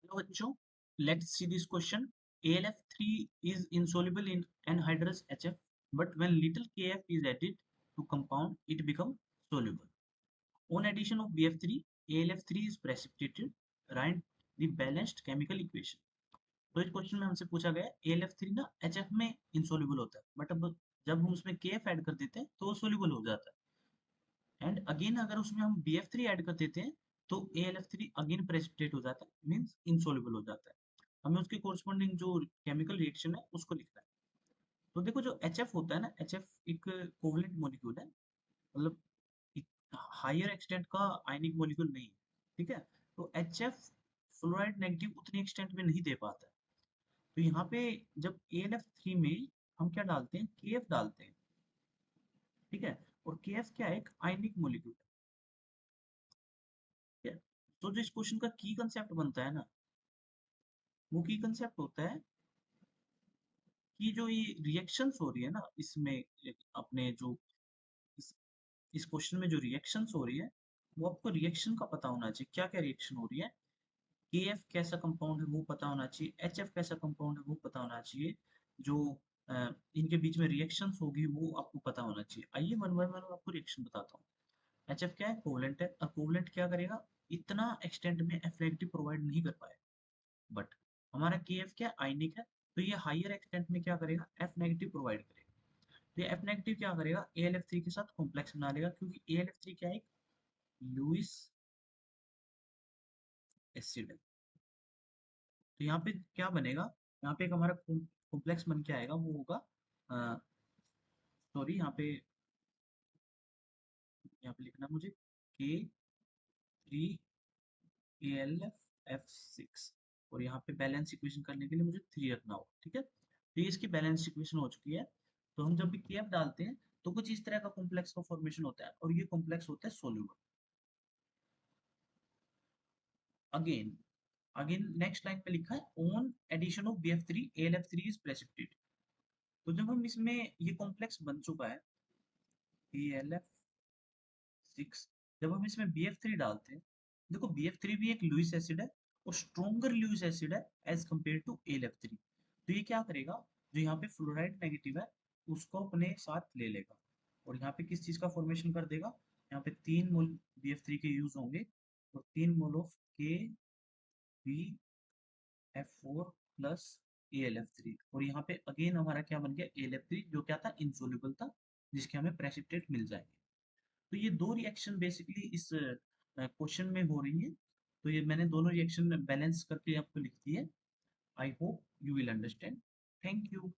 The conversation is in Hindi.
Hello बच्चों, let's see this question. AlF3 is insoluble in anhydrous HF, but when little Kf is added to compound, it becomes soluble. On addition of BF3, AlF3 is precipitated. Write the balanced chemical equation. तो इस क्वेश्चन में हमसे पूछा गया AlF3 ना HF में insoluble होता है, बट अब जब हम उसमें Kf ऐड कर देते हैं तो वो soluble हो जाता है. एंड अगेन अगर उसमें हम BF3 ऐड कर देते हैं तो AlF3 अगेन प्रेसिपिटेट हो जाता है, मीन्स इनसोल्युबल हो जाता है. हमें उसके कोरस्पॉन्डिंग जो केमिकल रिएक्शन है उसको लिखना है. तो देखो जो HF होता है ना, HF एक कोवलेंट मॉलिक्यूल है, मतलब हायर एक्सटेंट का आयनिक मॉलिक्यूल नहीं है. ठीक है, तो HF फ्लोराइड नेगेटिव उतनी एक्सटेंट में नहीं दे पाता है. तो यहाँ पे जब AlF3 में हम क्या डालते हैं, KF डालते हैं. ठीक है, और KF क्या है, एक आयनिक मॉलिक्यूल है. तो जो इस क्वेश्चन का की कंसेप्ट बनता है ना, वो की कंसेप्ट होता है कि जो ये रिएक्शंस हो रही है ना इसमें, अपने जो इस इस क्वेश्चन में जो रिएक्शंस हो रही है, वो आपको रिएक्शन का पता होना चाहिए, क्या क्या रिएक्शन हो रही है. के एफ कैसा कंपाउंड है वो पता होना चाहिए, एच एफ कैसा कंपाउंड है वो पता होना चाहिए. जो इनके बीच में रिएक्शंस होगी वो आपको पता होना चाहिए. आइए वन बाय वन आपको रिएक्शन बताता हूँ. एच एफ क्या है, कोवलेंट है. अब कोवलेंट क्या करेगा, इतना एक्सटेंट में एफ नेगेटिव प्रोवाइड नहीं कर पाएगा. बट हमारा के एफ क्या आयनिक है, तो ये हाइयर एक्सटेंट में क्या करेगा, एफ नेगेटिव प्रोवाइड करेगा. तो ये एफ नेगेटिव क्या करेगा, ए एल एफ थ्री के साथ कॉम्प्लेक्स बना लेगा, क्योंकि ए एल एफ थ्री क्या है, लुइस एसिड है. तो यहाँ पे क्या बनेगा, यहाँ पे एक हमारा कॉम्प्लेक्स बन के आएगा, वो होगा, सॉरी यहाँ पे लिखना मुझे के three A L F six. और यहाँ पे बैलेंस इक्वेशन करने के लिए मुझे थ्री रखना होगा. ठीक है, तो ये इसकी बैलेंस इक्वेशन हो चुकी है. तो हम जब भी के एफ डालते हैं तो कुछ इस तरह का कॉम्प्लेक्स का फॉर्मेशन होता है, और ये कॉम्प्लेक्स होता है soluble. Again again next line पे लिखा है on addition of BF3 AlF3 is precipitate. तो जब हम इसमें ये कॉम्प्लेक्स बन चुका है AlF6, जब हम इसमें BF3 डालते हैं, देखो BF3 भी एक लुइस एसिड है, और स्ट्रोंगर लुइस एसिड है एज कंपेयर टू AlF3. तो ये क्या करेगा, जो यहाँ पे फ्लोराइड नेगेटिव है उसको अपने साथ ले लेगा, और यहाँ पे किस चीज का फॉर्मेशन कर देगा, यहाँ पे 3 मोल BF3 के यूज होंगे, और 3 मोल ऑफ के F four plus A L F three. और यहाँ पे अगेन हमारा क्या बन गया, ए एल एफ थ्री, जो क्या था, इंसोल्यूबल था, जिसके हमें प्रेसिपिटेट मिल जाएंगे. तो ये दो रिएक्शन बेसिकली इस क्वेश्चन में हो रही है. तो ये मैंने दोनों रिएक्शन बैलेंस करके आपको लिख दी है. I hope you will understand. Thank you.